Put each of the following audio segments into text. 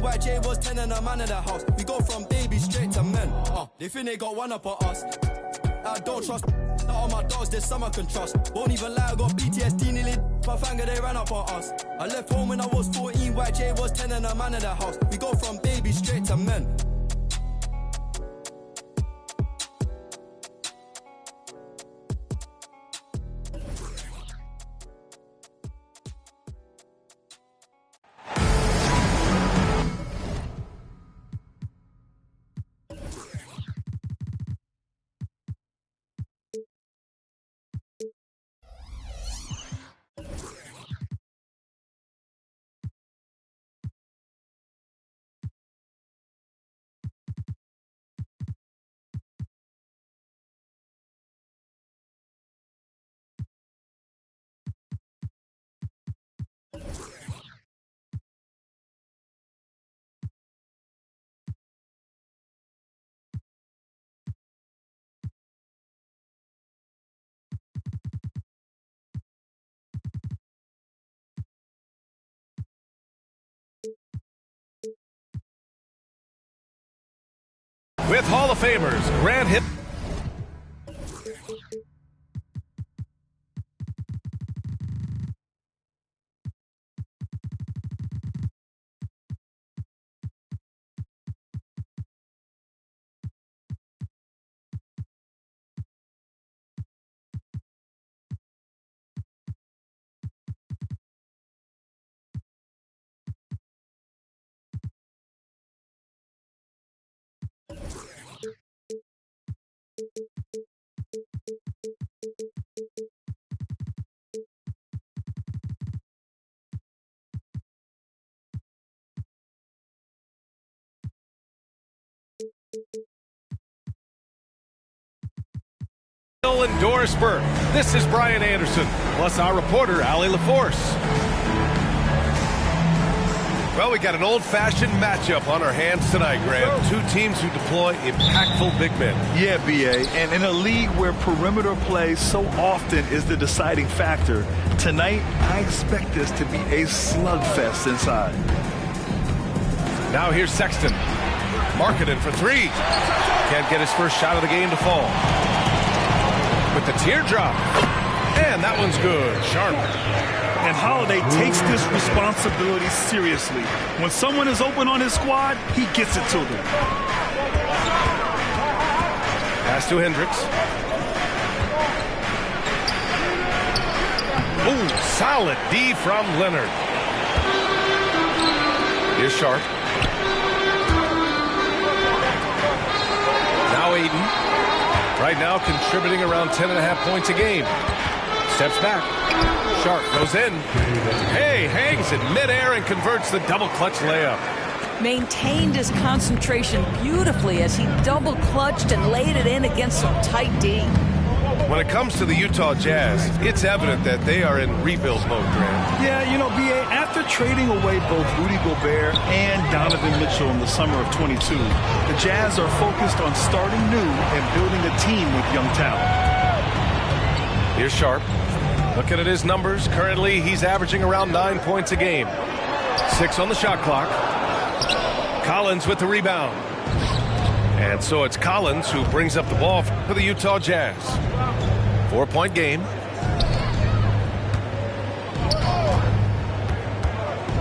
white J was 10 and a man in the house. We go from baby straight to men. They think they got one up on us. I don't trust. All my dogs, this summer can trust. Won't even lie, I got PTSD nearly. My finger, they ran up on us. I left home when I was 14, white J was 10 and a man in the house. We go from baby straight to men. With Hall of Famers, Grant Hill. And Doris Burke. This is Brian Anderson, plus our reporter, Allie LaForce. Well, we got an old-fashioned matchup on our hands tonight, Grant. Two teams who deploy impactful big men. Yeah, B.A., and in a league where perimeter play so often is the deciding factor, tonight I expect this to be a slugfest inside. Now here's Sexton. Markkanen for three. Can't get his first shot of the game to fall. With the teardrop. And that one's good. Sharp. And Holiday takes this responsibility seriously. When someone is open on his squad, he gets it to them. Pass to Hendricks. Ooh, solid D from Leonard. Here's Sharp. Now Aiden. Right now contributing around 10.5 points a game. Steps back. Sharp goes in. Hey, hangs in midair and converts the double clutch layup. Maintained his concentration beautifully as he double clutched and laid it in against some tight D. When it comes to the Utah Jazz, it's evident that they are in rebuild mode, Grant. Yeah, you know, B.A., after trading away both Rudy Gobert and Donovan Mitchell in the summer of 22, the Jazz are focused on starting new and building a team with young talent. Here's Sharp. Looking at his numbers, currently he's averaging around 9 points a game. 6 on the shot clock. Collins with the rebound. And so it's Collins who brings up the ball for the Utah Jazz. 4-point game.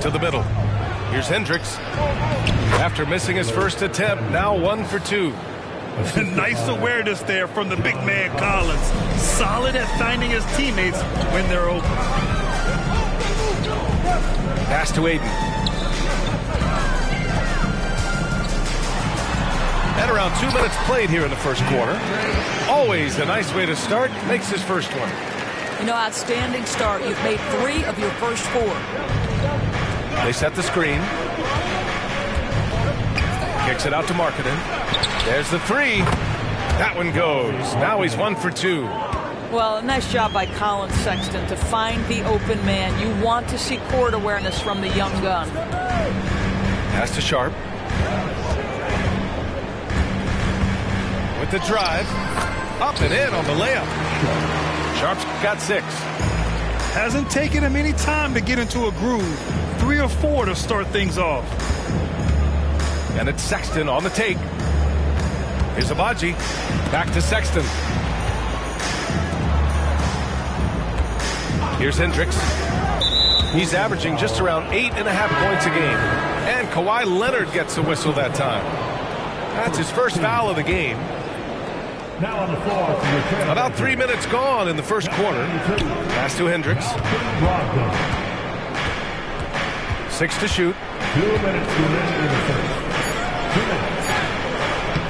To the middle. Here's Hendricks. After missing his first attempt, now 1 for 2. Nice awareness there from the big man Collins. Solid at finding his teammates when they're open. Pass to Aiden. And around 2 minutes played here in the first quarter. Always a nice way to start. Makes his first one. You know, outstanding start. You've made 3 of your first 4. They set the screen. Kicks it out to Markkanen. There's the 3. That one goes. Now he's 1 for 2. Well, a nice job by Colin Sexton to find the open man. You want to see court awareness from the young gun. Pass to Sharp. With the drive. Up and in on the layup. Sharp's got 6. Hasn't taken him any time to get into a groove. 3 or 4 to start things off. And it's Sexton on the take. Here's Agbaji. Back to Sexton. Here's Hendricks. He's averaging just around 8.5 points a game. And Kawhi Leonard gets a whistle that time. That's his first foul of the game. Now on the floor for your Trailblazers. About 3 minutes gone in the first quarter. Pass to Hendricks. Brogdon. 6 to shoot. 2 minutes remaining in the first. 2 minutes.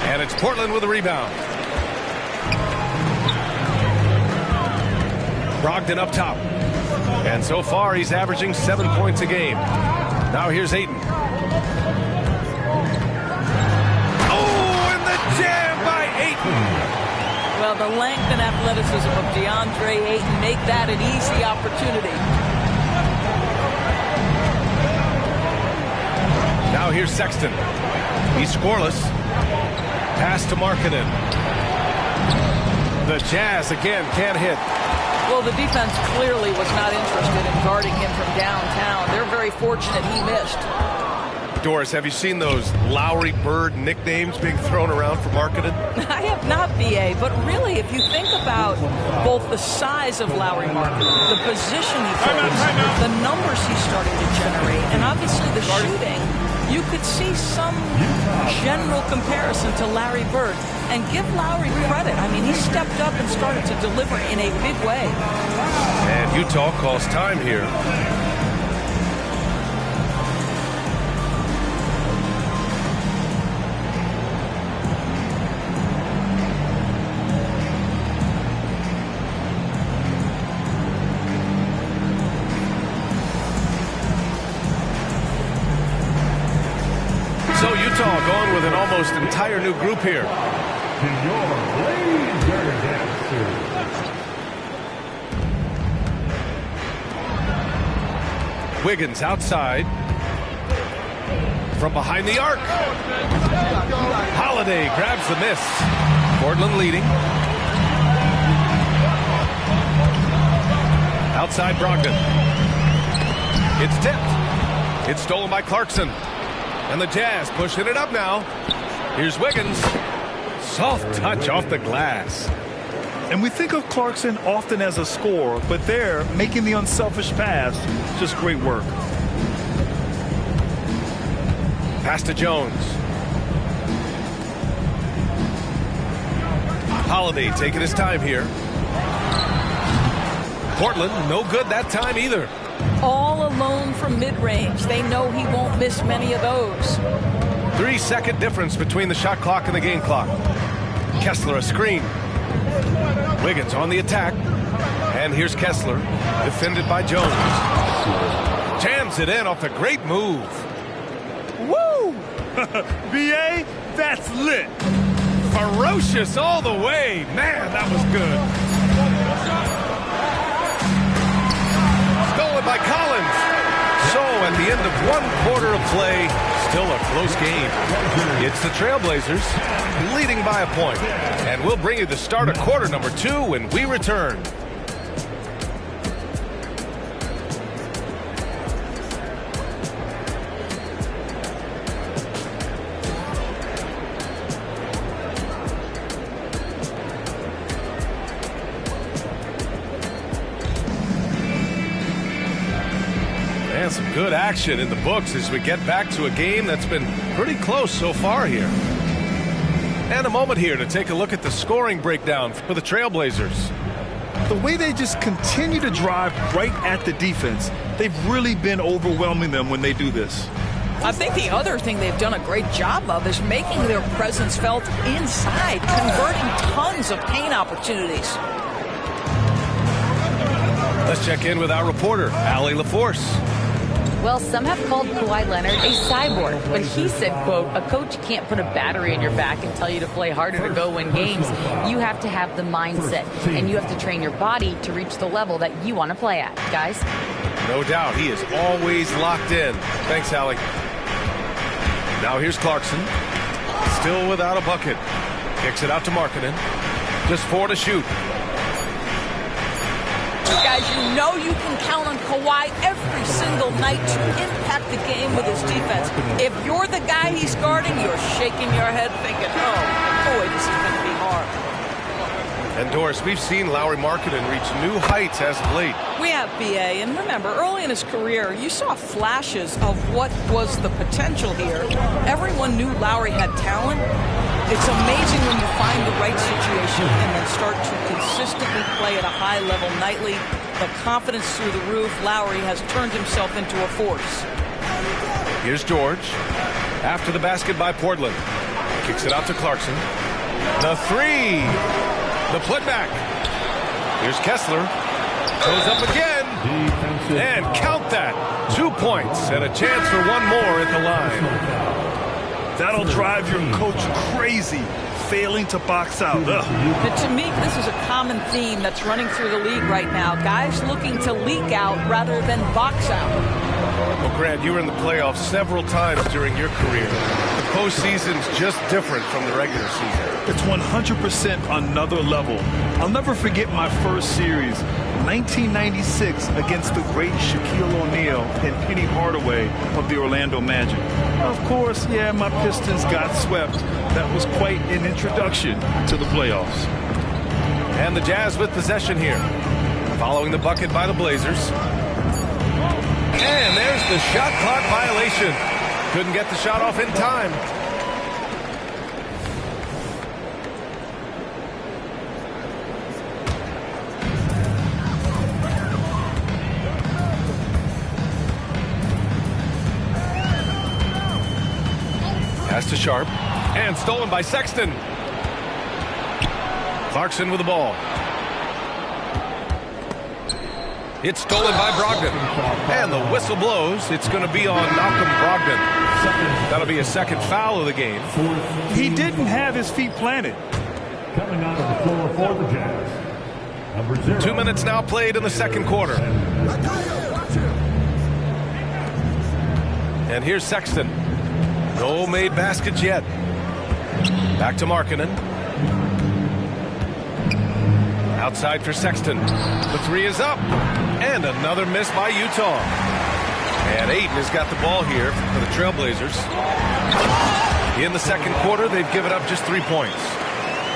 And it's Portland with a rebound. Brogdon up top. And so far he's averaging 7 points a game. Now here's Ayton. Oh, and the jam by Ayton. Well, the length and athleticism of DeAndre Ayton make that an easy opportunity. Now here's Sexton. He's scoreless. Pass to Markkanen. The Jazz again can't hit. Well, the defense clearly was not interested in guarding him from downtown. They're very fortunate he missed. Doris, have you seen those Lowry Bird nicknames being thrown around for Markkanen? I have not, B.A., but really, if you think about both the size of Lowry Markkanen, the position he plays, the numbers he's starting to generate, and obviously the shooting, you could see some general comparison to Larry Bird. And give Lowry credit. I mean, he stepped up and started to deliver in a big way. And Utah calls time here. So Utah going with an almost entire new group here. To your Blazer dancers. Wiggins outside. From behind the arc. Holiday grabs the miss. Portland leading. Outside Brogdon. It's tipped. It's stolen by Clarkson. And the Jazz pushing it up now. Here's Wiggins. Soft touch off the glass. And we think of Clarkson often as a scorer, but there, making the unselfish pass, just great work. Pass to Jones. Holiday taking his time here. Portland, no good that time either. All alone from mid-range. They know he won't miss many of those. 3-second difference between the shot clock and the game clock. Kessler a screen. Wiggins on the attack. And here's Kessler, defended by Jones. Jams it in off a great move. Woo! B.A., that's lit. Ferocious all the way. Man, that was good. Stolen by Collins. So at the end of 1 quarter of play, still a close game. It's the Trailblazers leading by a point. And we'll bring you the start of quarter number 2 when we return. And some good action in the books as we get back to a game that's been pretty close so far here. And a moment here to take a look at the scoring breakdown for the Trailblazers. The way they just continue to drive right at the defense, they've really been overwhelming them when they do this. I think the other thing they've done a great job of is making their presence felt inside, converting tons of paint opportunities. Let's check in with our reporter, Allie LaForce. Well, some have called Kawhi Leonard a cyborg, but he said, quote, a coach can't put a battery in your back and tell you to play harder to go win games. You have to have the mindset, and you have to train your body to reach the level that you want to play at, guys. No doubt, he is always locked in. Thanks, Allie. Now here's Clarkson. Still without a bucket. Kicks it out to Markkanen. Just 4 to shoot. Guys, you know you can count on Kawhi every single night to impact the game with his defense. If you're the guy he's guarding, you're shaking your head thinking, oh, boy, this is going to be hard. And Doris, we've seen Lauri Markkanen reach new heights as of late. We have BA, and remember, early in his career, you saw flashes of what was the potential here. Everyone knew Lauri had talent. It's amazing when you find the right situation and then start to consistently play at a high level nightly. The confidence through the roof. Lauri has turned himself into a force. Here's George. After the basket by Portland. Kicks it out to Clarkson. The three. The putback. Here's Kessler. Goes up again. And count that. 2 points and a chance for one more at the line. That'll drive your coach crazy, failing to box out. But to me, this is a common theme that's running through the league right now. Guys looking to leak out rather than box out. Well, Grant, you were in the playoffs several times during your career. The postseason's just different from the regular season. It's 100% another level. I'll never forget my first series, 1996, against the great Shaquille O'Neal and Penny Hardaway of the Orlando Magic. Of course, yeah, my Pistons got swept. That was quite an introduction to the playoffs. And the Jazz with possession here. Following the bucket by the Blazers. And there's the shot clock violation. Couldn't get the shot off in time. Pass to Sharp. And stolen by Sexton. Clarkson with the ball. It's stolen by Brogdon. And the whistle blows. It's going to be on Malcolm Brogdon. That'll be a second foul of the game. He didn't have his feet planted. Coming out of the floor for the Jazz. Number 0. 2 minutes now played in the second quarter. And here's Sexton. No made baskets yet. Back to Markkanen. Outside for Sexton. The three is up. And another miss by Utah. And Ayton has got the ball here for the Trailblazers. In the second quarter, they've given up just 3 points.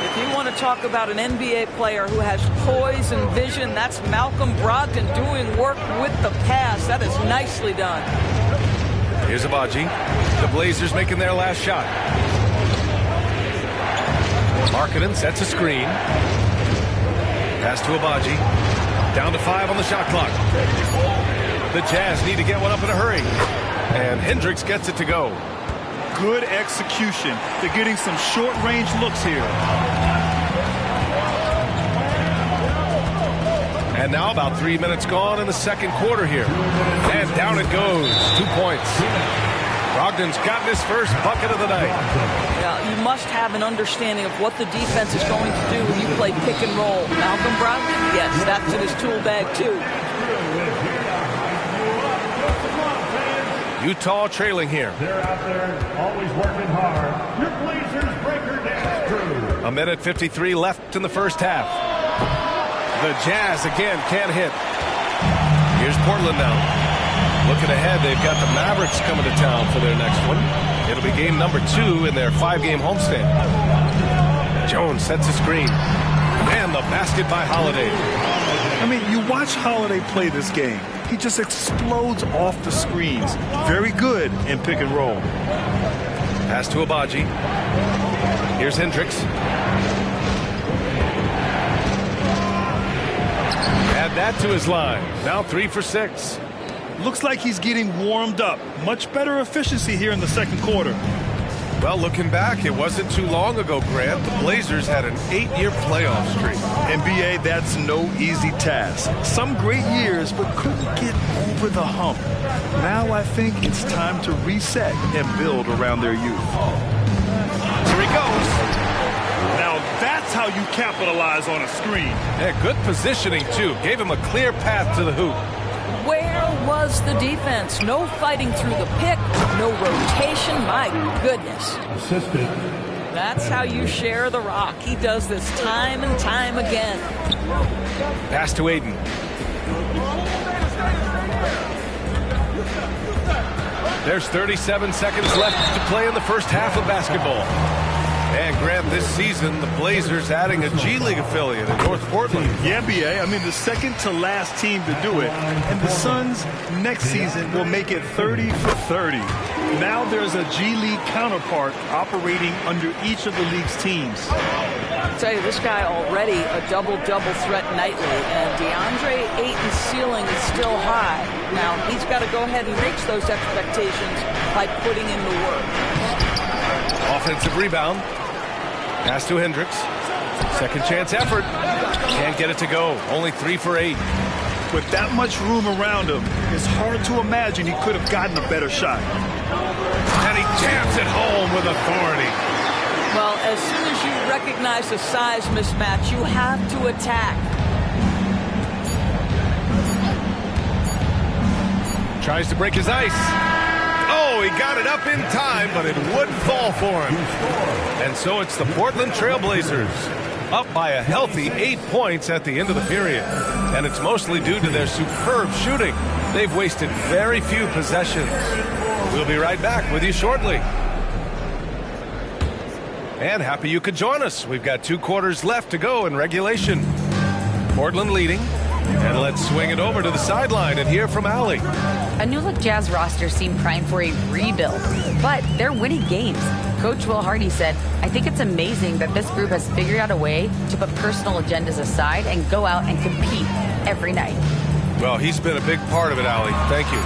If you want to talk about an NBA player who has poise and vision, that's Malcolm Brogdon doing work with the pass. That is nicely done. Here's Abaji. The Blazers making their last shot. Markkanen sets a screen. Pass to Abaji. Down to 5 on the shot clock. The Jazz need to get one up in a hurry. And Hendricks gets it to go. Good execution. They're getting some short-range looks here. And now about 3 minutes gone in the second quarter here. And down it goes. 2 points. Brogdon's gotten his first bucket of the night. Yeah, you must have an understanding of what the defense is going to do when you play pick and roll. Malcolm Brogdon, yes, that's in his tool bag too. Utah trailing here. They're out there always working hard. Your Blazers breaker dance crew. 1:53 left in the first half. The Jazz again can't hit. Here's Portland now. Looking ahead, they've got the Mavericks coming to town for their next one. It'll be game number 2 in their 5-game homestand. Jones sets a screen. And the basket by Holiday. I mean, you watch Holiday play this game. He just explodes off the screens. Very good in pick and roll. Pass to Abaji. Here's Hendricks. Add that to his line. Now 3 for 6. Looks like he's getting warmed up. Much better efficiency here in the second quarter. Well, looking back, it wasn't too long ago, Grant. The Blazers had an 8-year playoff streak. NBA, that's no easy task. Some great years, but couldn't get over the hump. Now I think it's time to reset and build around their youth. Here he goes. Now that's how you capitalize on a screen. Yeah, good positioning, too. Gave him a clear path to the hoop. Where was the defense? No fighting through the pick, no rotation. My goodness. Assisted. That's how you share the rock. He does this time and time again. Pass to Ayton. There's 37 seconds left to play in the first half of basketball. And Grant, this season, the Blazers adding a G League affiliate in North Portland. Yeah, BA. I mean, the second to last team to do it. And the Suns next season will make it 30 for 30. Now there's a G League counterpart operating under each of the league's teams. I'll tell you, this guy already a double-double threat nightly, and DeAndre Ayton's ceiling is still high. Now, he's got to go ahead and reach those expectations by putting in the work. Offensive rebound. Pass to Hendricks. Second chance effort. Can't get it to go. Only 3 for 8. With that much room around him, it's hard to imagine he could have gotten a better shot. And he jams it home with authority. Well, as soon as you recognize the size mismatch, you have to attack. Tries to break his ice. Oh, he got it up in time, but it wouldn't fall for him. And so it's the Portland Trailblazers, up by a healthy 8 points at the end of the period. And it's mostly due to their superb shooting. They've wasted very few possessions. We'll be right back with you shortly. And happy you could join us. We've got 2 quarters left to go in regulation. Portland leading. And let's swing it over to the sideline and hear from Allie. A new-look Jazz roster seemed primed for a rebuild, but they're winning games. Coach Will Hardy said, "I think it's amazing that this group has figured out a way to put personal agendas aside and go out and compete every night." Well, he's been a big part of it, Allie. Thank you.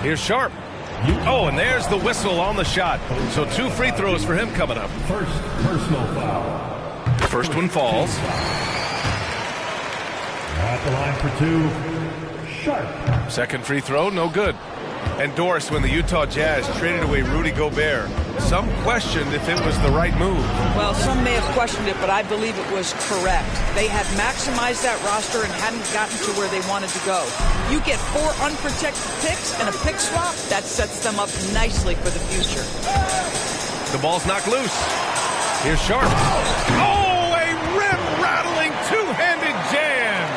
Here's Sharp. Oh, and there's the whistle on the shot. So 2 free throws for him coming up. First personal foul. First one falls. At the line for 2, Sharp. Second free throw, no good. And Doris, when the Utah Jazz traded away Rudy Gobert, some questioned if it was the right move. Well, some may have questioned it, but I believe it was correct. They had maximized that roster and hadn't gotten to where they wanted to go. You get 4 unprotected picks and a pick swap, that sets them up nicely for the future. The ball's knocked loose. Here's Sharp. Oh, a rim-rattling two-handed jam.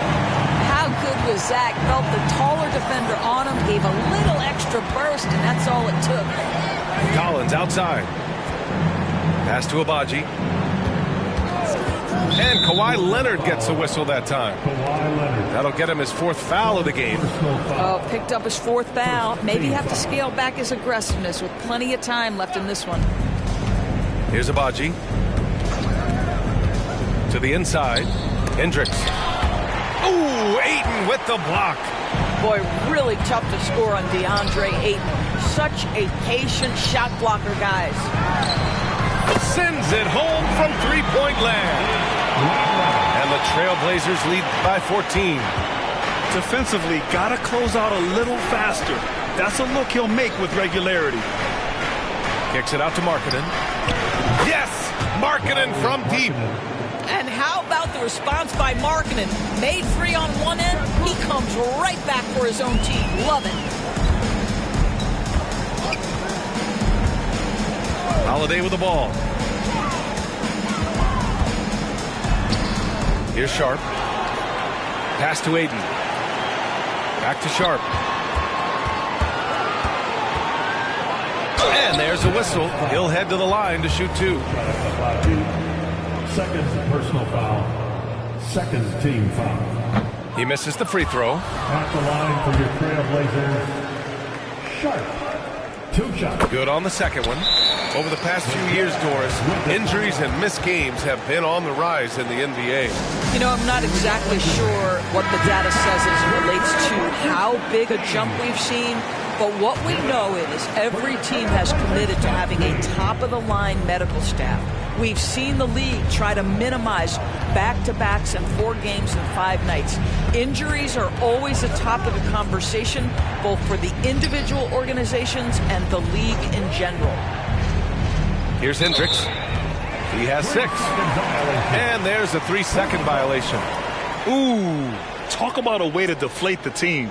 How good was Zach? Felt the taller defender on him, gave a little extra burst, and that's all it took. Collins outside. Pass to Abaji. And Kawhi Leonard gets a whistle that time. That'll get him his 4th foul of the game. Oh, picked up his 4th foul. Maybe have to scale back his aggressiveness with plenty of time left in this one. Here's Abaji. To the inside. Hendricks. Ooh, Ayton with the block. Boy, really tough to score on DeAndre Ayton. Such a patient shot blocker, guys. Sends it home from 3-point land. And the Trailblazers lead by 14. Defensively, got to close out a little faster. That's a look he'll make with regularity. Kicks it out to Markkanen. Yes! Markkanen from deep. And how about the response by Markkanen? Made free on one end, he comes right back for his own team. Love it. Holiday with the ball. Here's Sharp. Pass to Ayton. Back to Sharp. And there's a whistle. He'll head to the line to shoot 2. Second personal foul. Second team foul. He misses the free throw. At the line for your Trailblazers, Sharp. 2 shots. Good on the second one. Over the past few years, Doris, injuries and missed games have been on the rise in the NBA. You know, I'm not exactly sure what the data says as it relates to how big a jump we've seen, but what we know is every team has committed to having a top-of-the-line medical staff. We've seen the league try to minimize back-to-backs and 4 games in 5 nights. Injuries are always a topic of conversation, both for the individual organizations and the league in general. Here's Hendricks. He has 6. And there's a 3-second violation. Ooh, talk about a way to deflate the team.